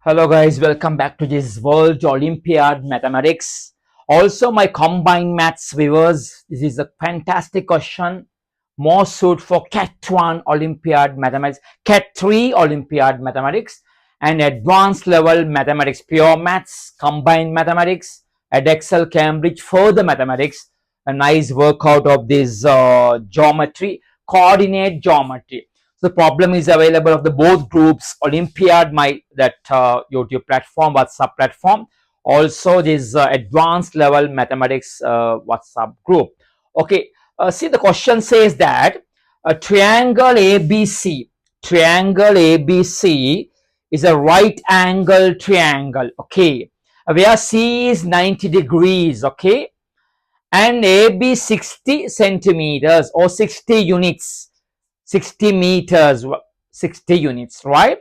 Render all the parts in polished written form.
Hello guys, welcome back to this World Olympiad Mathematics. Also my combined maths viewers, this is a fantastic question, more suit for Cat 1 Olympiad Mathematics, Cat 3 Olympiad Mathematics and advanced level mathematics, pure maths, combined mathematics, Edexcel Cambridge further mathematics, a nice workout of this geometry, coordinate geometry. The problem is available of the both groups, Olympiad, YouTube platform, WhatsApp platform, also this advanced level mathematics WhatsApp group. Okay, see the question says that a triangle ABC is a right angle triangle, okay, where C is 90 degrees, okay, and AB 60 centimeters or 60 units, 60 meters, 60 units, right?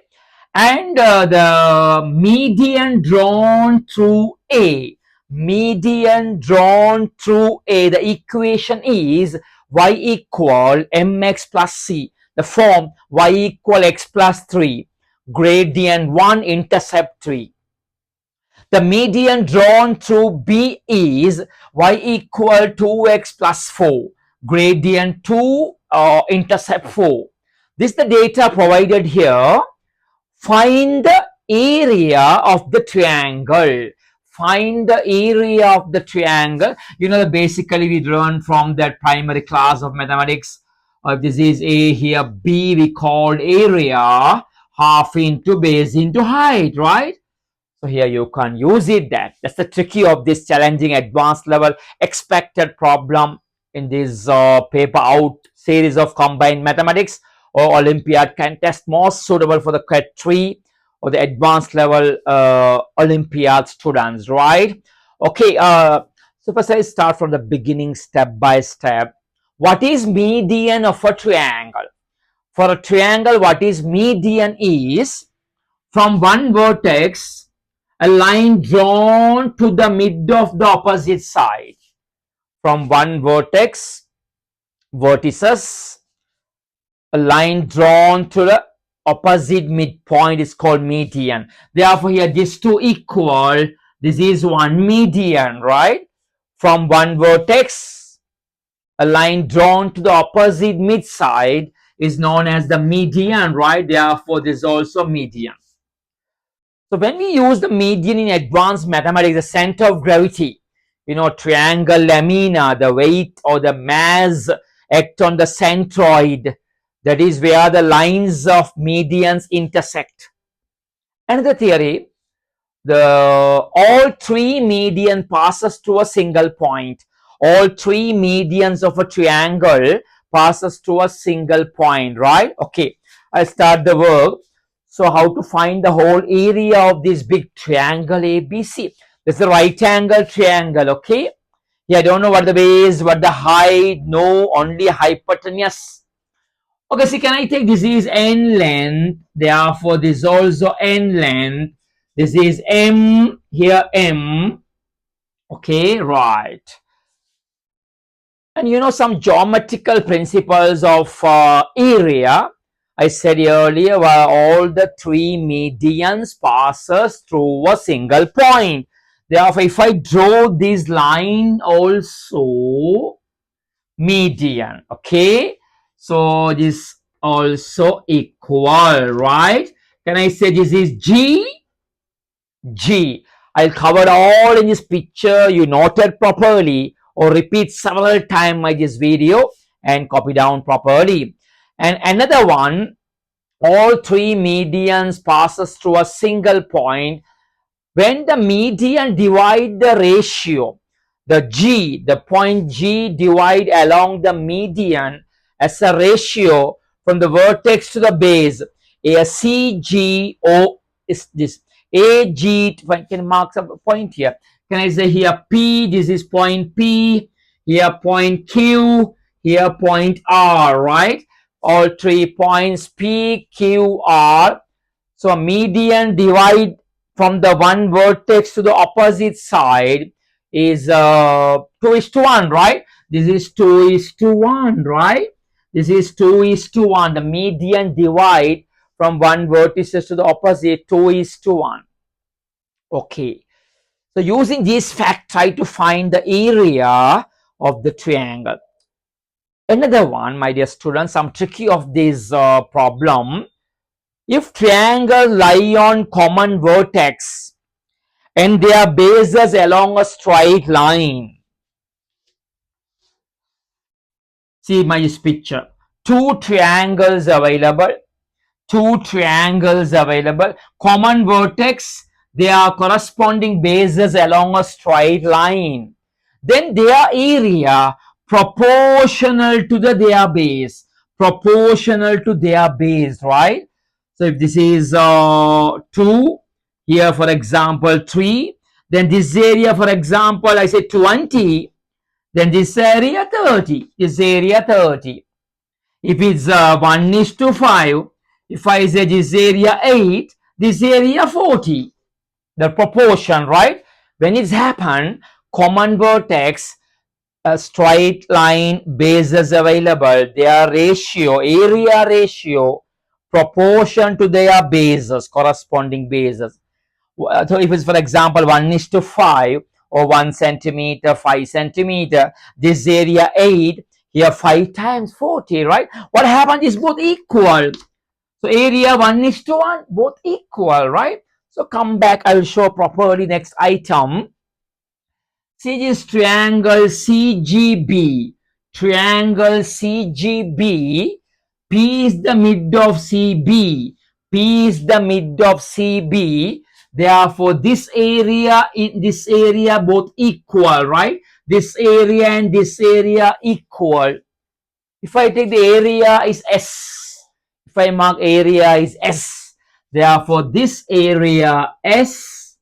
And the median drawn through A, the equation is y equal mx plus c, the form y equal x plus 3, gradient 1, intercept 3. The median drawn through B is y equal 2x plus 4, gradient 2, intercept 4. This is the data provided here. Find the area of the triangle. Find the area of the triangle. You know, basically we learned from that primary class of mathematics. This is A here, B we called area, half into base into height, right? So here you can use it. That's the tricky of this challenging advanced level expected problem in this paper out series of combined mathematics or Olympiad contest, most suitable for the Cat 3 or the advanced level Olympiad students, right? Okay, so first I start from the beginning step by step. What is median of a triangle? For a triangle, what is median is from one vertex a line drawn to the mid of the opposite side. From one vertices, a line drawn to the opposite midpoint is called median. Therefore, here these two equal. This is one median, right? From one vertex, a line drawn to the opposite mid side is known as the median, right? Therefore, this is also median. So when we use the median in advanced mathematics, the center of gravity, you know, triangle lamina, the weight or the mass act on the centroid, that is where the lines of medians intersect. Another theory, all three median passes to a single point. All three medians of a triangle passes to a single point, right? Okay, I'll start the work. So how to find the whole area of this big triangle ABC? This is a right angle triangle, okay? Yeah, I don't know what the base, what the height, no, only hypotenuse. Okay, see, can I take this is n length, therefore this is also n length. This is m, here m, okay, right. And you know some geometrical principles of area. I said earlier, where all the three medians passes through a single point. Therefore, if I draw this line also median, okay? So this also equal, right? Can I say this is G? G. I'll cover all in this picture. You noted properly or repeat several times by this video and copy down properly. And another one, all three medians passes through a single point. When the median divide the ratio, the G, the point G divide along the median as a ratio from the vertex to the base. A CGO is this. AG, can mark a point here. Can I say here P, this is point P, here point Q, here point R, right? All 3 points P, Q, R. So median divide from the one vertex to the opposite side is 2:1, right? This is 2:1, right? This is 2:1. The median divide from one vertex to the opposite 2:1. Okay. So using this fact, try to find the area of the triangle. Another one, my dear students, some tricky of this problem. If triangle lie on common vertex and their bases along a straight line, see my picture, two triangles available, common vertex, their corresponding bases along a straight line, then their area proportional to their base, right? So if this is 2, here for example 3, then this area for example I say 20, then this area 30, if it's 1 is to 5, if I say this area 8, this area 40, the proportion, right? When it's happened, common vertex, a straight line, bases available, their ratio, area ratio, proportion to their bases, corresponding bases. So if it's for example 1 is to 5 or 1 centimeter, 5 centimeter, this area 8, here 5 times 40, right? What happened is both equal. So area 1 is to 1, both equal, right? So come back, I will show properly next item. See this triangle CGB. Triangle CGB. P is the mid of CB. P is the mid of CB. Therefore, this area in this area both equal, right? This area and this area equal. If I take the area is S, if I mark area is S, therefore this area S,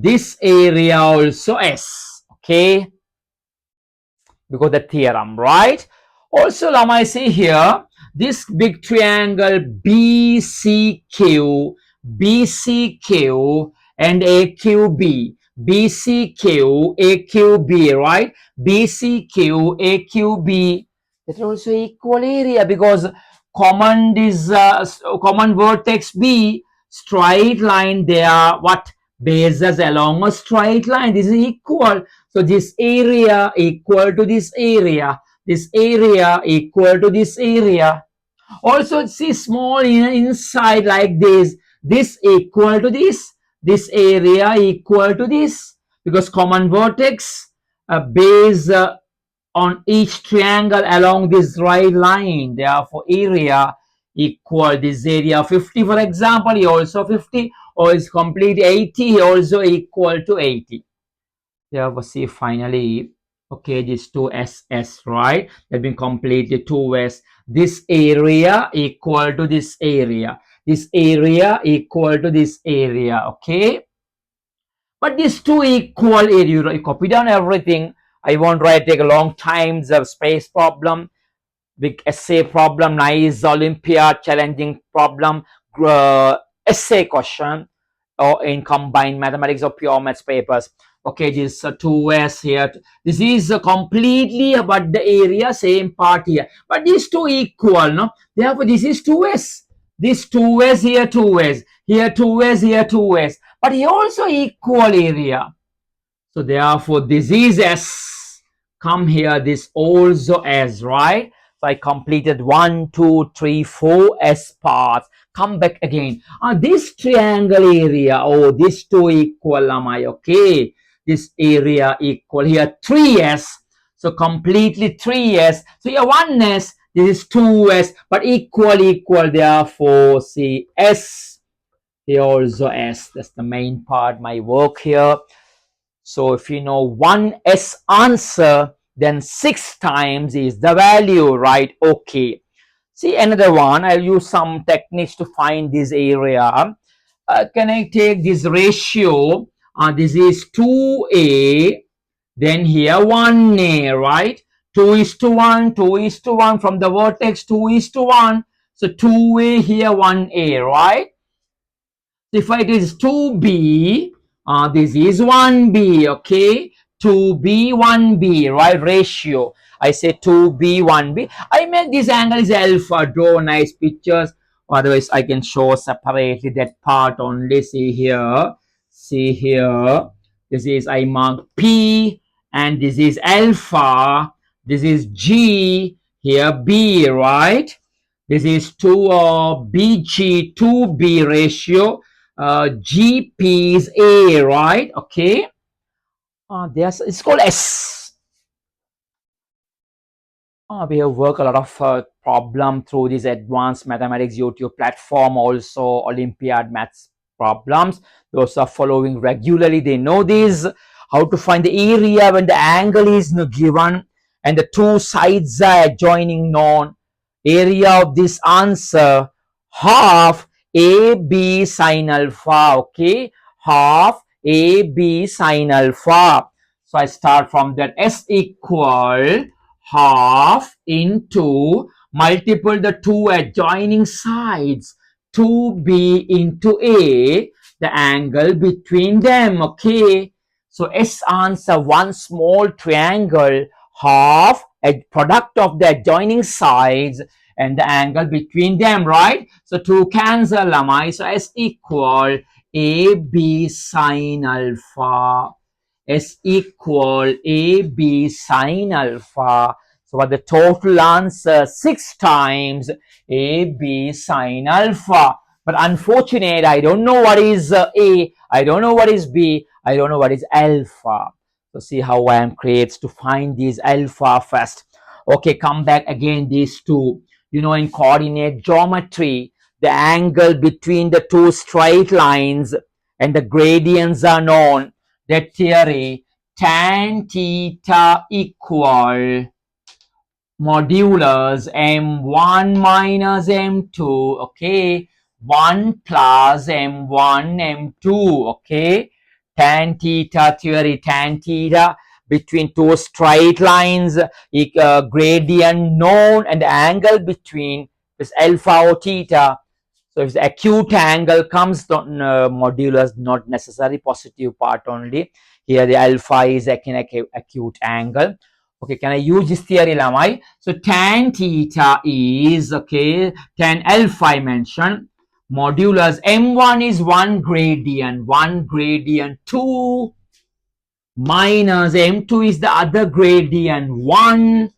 this area also S, okay? Because the theorem, right? Also, let me see here, this big triangle BCQ, and AQB, AQB, right? BCQ, AQB, that's also equal area because common is common vertex B, straight line, they are what? Bases along a straight line. This is equal. So this area equal to this area. This area equal to this area. Also, see small inside like this. This equal to this. This area equal to this. Because common vertex, base on each triangle along this right line. Therefore, area equal this area 50, for example, he also 50, or is complete 80, he also equal to 80. Therefore, see finally, okay, this 2SS, right? That been completed 2S. This area equal to this area. This area equal to this area, okay? But these two equal area, you copy down everything. I won't write, take a long time, the space problem, big essay problem, nice Olympiad challenging problem, essay question, or in combined mathematics or pure maths papers. Okay, this 2S here. This is completely about the area, same part here. But these two equal, no? Therefore, this is 2S. This 2S here, 2S. Here 2S, here 2S. But here also equal area. So therefore, this is S. Come here, this also S, right? So I completed 1, 2, 3, 4 S parts. Come back again. This triangle area, oh, these two equal, am I okay? This area equal here 3S. So completely 3S. So here 1S, this is 2S, but equal, therefore see S. Here also S. That's the main part, my work here. So if you know 1S answer, then 6 times is the value, right? Okay. See another one. I'll use some techniques to find this area. Can I take this ratio? This is 2A, then here 1A, right? 2 is to 1, 2 is to 1 from the vertex, 2 is to 1. So 2A here, 1A, right? If it is 2B, this is 1B, okay? 2B, 1B, right? Ratio. I say 2B, 1B. I make this angle is alpha, draw nice pictures. Otherwise, I can show separately that part only. See here. See here, this is I mark P, and this is alpha, this is G, here B, right? This is 2 BG 2B ratio, GP is A, right? Okay. There's, it's called S. We have worked a lot of problem through this advanced mathematics YouTube platform, also Olympiad maths problems. Those are following regularly, they know this, how to find the area when the angle is given and the two sides are adjoining known. Area of this answer, half AB sine alpha, okay, half AB sine alpha. So I start from that, S equal half into multiple the two adjoining sides, 2B into A, the angle between them, okay. So S answer, one small triangle, half a product of the adjoining sides and the angle between them, right? So 2 cancel, am I? So S equal AB sine alpha. S equal AB sine alpha. So what the total answer, 6 times AB sine alpha. But unfortunate, I don't know what is A, I don't know what is B, I don't know what is alpha. So see how I am creates to find these alpha first. Okay, come back again, these two. You know, in coordinate geometry, the angle between the two straight lines and the gradients are known. That theory, tan theta equal modulus m1 minus m2, okay, 1 plus m1 m2, okay. Tan theta theory, tan theta between two straight lines, gradient known, and the angle between is alpha or theta. So if the acute angle comes, modulus not necessary, positive part only. Here the alpha is acute angle. Okay, can I use this theory, Lamai? So tan theta is, okay, tan alpha I mentioned. Modulus m1 is one gradient 2 minus m2 is the other gradient 1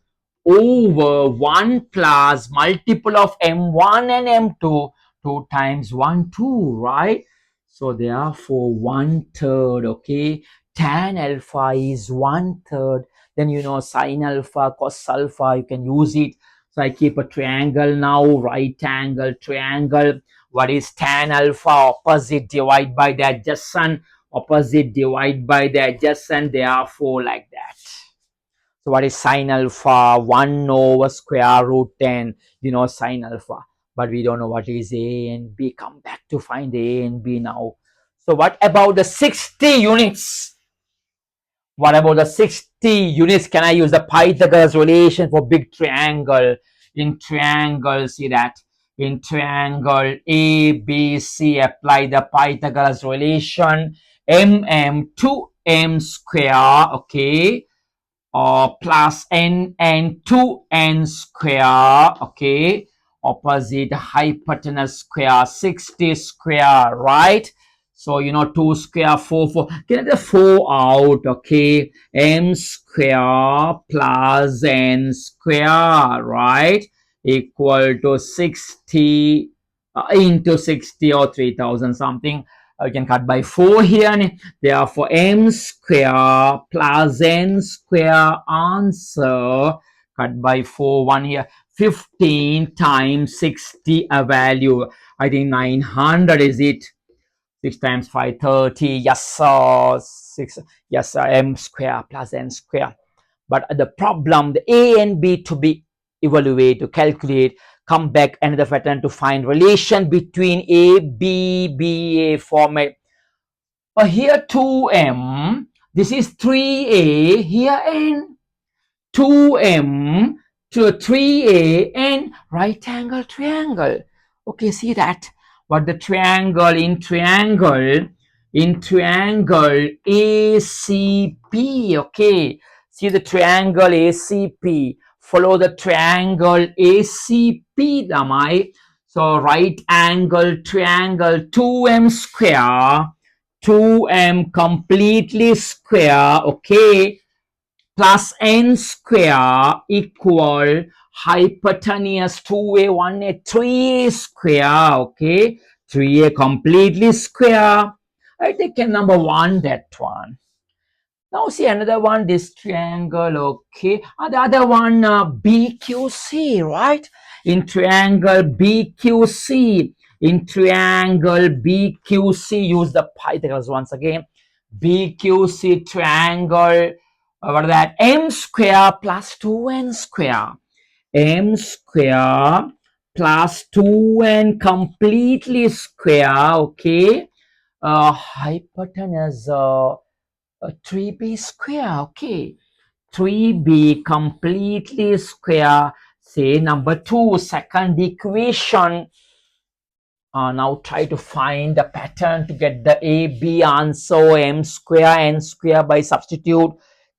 over 1 plus multiple of m1 and m2, 2 times 1, 2, right? So therefore 1/3, okay. Tan alpha is 1/3. Then you know sine alpha, cos alpha, you can use it. So I keep a triangle now, right angle triangle. What is tan alpha? Opposite divide by the adjacent, opposite divide by the adjacent, therefore like that. So what is sine alpha? 1 over square root 10, you know, sine alpha. But we don't know what is A and B. Come back to find A and B now. So what about the 60 units? What about the 60 units? Can I use the Pythagoras relation for big triangle? In triangle, see that? In triangle ABC, apply the Pythagoras relation. MM 2M square, okay, plus n and 2n square, okay, opposite hypotenuse square, 60 square, right? So you know 2 square 4 get the 4 out, okay, m square plus n square, right, equal to 60 into 60 or 3000 something. You can cut by 4 here. Therefore, m square plus n square answer, cut by 4, 1 here, 15 times 60 a value. I think 900 is it. 6 times 5, 30. Yes, sir. 6. Yes, sir. M square plus n square. But the problem, the A and B to be evaluate, to calculate, come back another pattern to find relation between A, B, B, A format. Here 2m, this is 3a, here n, 2m to 3a and right angle triangle. Okay, see that? What the triangle in triangle ACP, okay. See the triangle ACP, follow the triangle ACP, Damai. So right angle triangle 2m square 2m completely square, okay, plus n square equal hypotenuse 2a 1a 3a square, okay, 3a completely square. I take number 1, that one. Now see another one, this triangle, okay. The other one, BQC, right? In triangle BQC, use the Pythagoras once again. BQC triangle, what is that? M square plus 2n square. M square plus 2n completely square, okay. Hypotenuse, 3b square, okay. 3b completely square. Say number 2, second equation. Now try to find the pattern to get the A, B answer. M square, N square by substitute.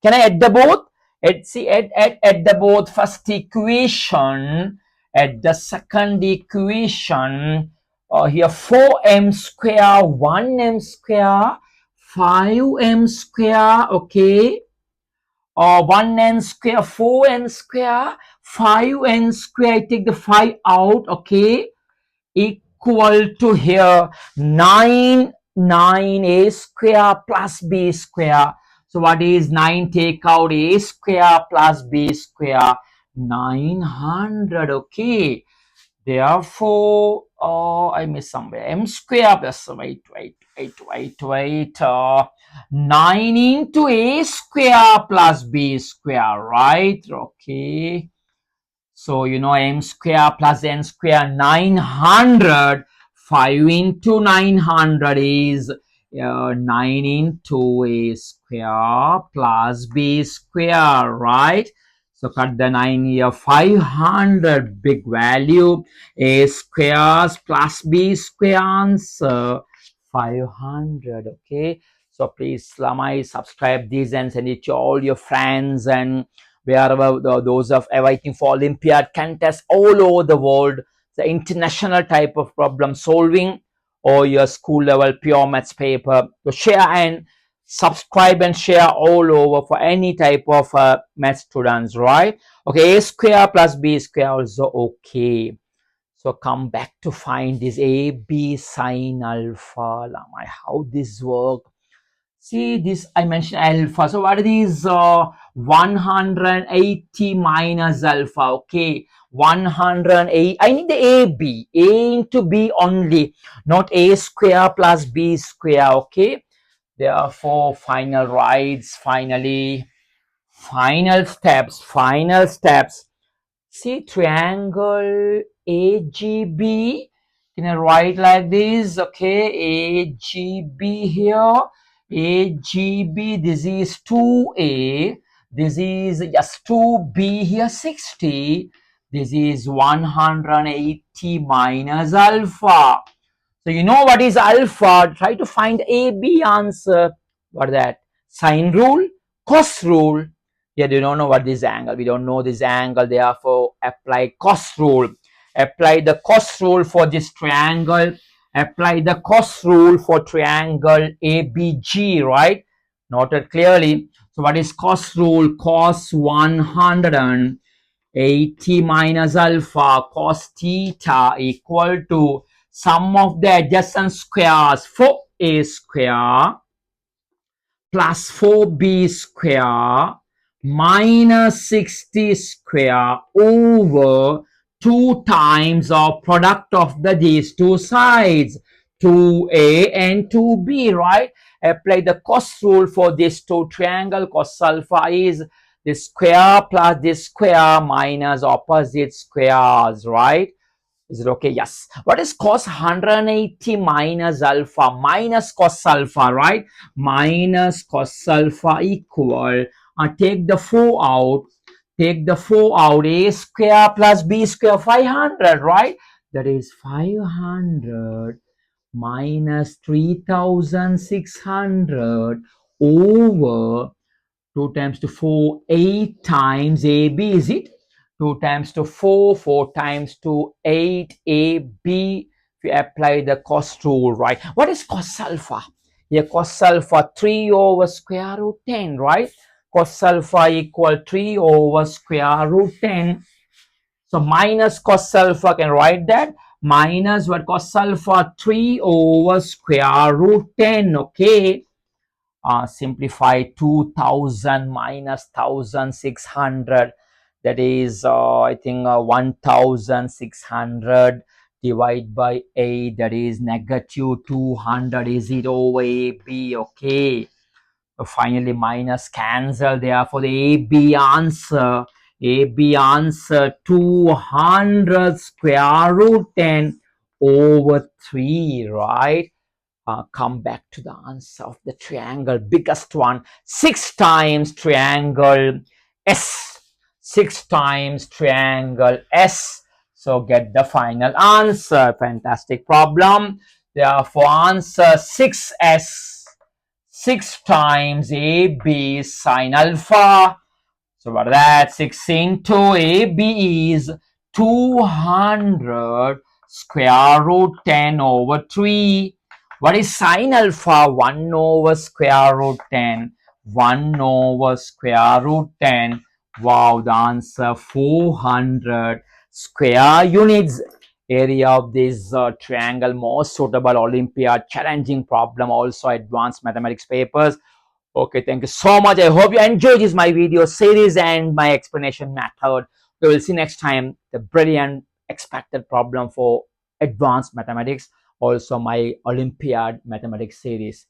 Can I add the both? Add the both first equation. Add the second equation. Here 4m square, 1m square, 5m square, okay. 1n square, 4n square, 5n square. Take the 5 out, okay. Equal to here 9a square plus b square. So what is 9? Take out a square plus b square, 900, okay. Therefore, I missed somewhere. M square plus, wait. 9 into a square plus b square, right? Okay. So, you know, m square plus n square, 900. 5 into 900 is 9 into a square plus b square, right? So cut the 9 here, 500, big value. A squares plus b square answer, 500, okay? So please, Lamai, subscribe this and send it to all your friends, and wherever those of writing for Olympiad contests all over the world, the international type of problem solving, or your school level pure maths paper. So share and subscribe and share all over for any type of math students, right? Okay, a square plus b square also okay. So come back to find this a b sine alpha. How this work? See this, I mentioned alpha. So what are these? 180 minus alpha. Okay, 108. I need the AB. A into B only, not a square plus b square. Okay. Therefore, final steps. See triangle AGB. Can I write like this? Okay, AGB here. AGB, this is 2A. This is just 2B here, 60. This is 180 minus alpha. So you know what is alpha. Try to find AB answer. What is that? Sine rule, cos rule. Yeah, they don't know what this angle. We don't know this angle. Therefore, apply cos rule. Apply the cos rule for this triangle. Apply the cos rule for triangle ABG, right? Noted clearly. So what is cos rule? Cos 180 minus alpha cos theta equal to sum of the adjacent squares, 4a square plus 4b square minus 60 square over 2 times of product of these two sides, 2a and 2b, right? Apply the cos rule for this two triangle. Cos alpha is this square plus this square minus opposite squares, right? Is it okay? Yes. What is cos 180 minus alpha? Minus cos alpha, right? Minus cos alpha equal. Take the 4 out. Take the 4 out. A square plus b square, 500, right? That is 500 minus 3600 over 2 times to 4, 8 times AB, is it? 2 times to 4, 4 times to 8 AB. If you apply the cos rule, right? What is cos alpha? Here cos alpha 3 over square root 10, right? Cos alpha equal 3 over square root 10. So minus cos alpha, can write that minus what, cos alpha 3 over square root 10. Okay, simplify 2000 minus 1600, that is I think 1600 divide by 8, that is negative 200, is it over AB? Okay, so finally minus cancel, therefore the AB answer 200 square root 10 over 3, right? Come back to the answer of the triangle, biggest one, 6 times triangle S, 6 times triangle S. So get the final answer. Fantastic problem. Therefore answer 6S, 6 times AB sine alpha. So what is that? 6 into AB is 200 square root 10 over 3. What is sine alpha? 1 over square root 10. 1 over square root 10. Wow, the answer 400 square units. Area of this triangle, most suitable Olympiad, challenging problem, also advanced mathematics papers. Okay, thank you so much. I hope you enjoyed this my video series and my explanation method. We will see next time the brilliant expected problem for advanced mathematics, also my Olympiad mathematics series.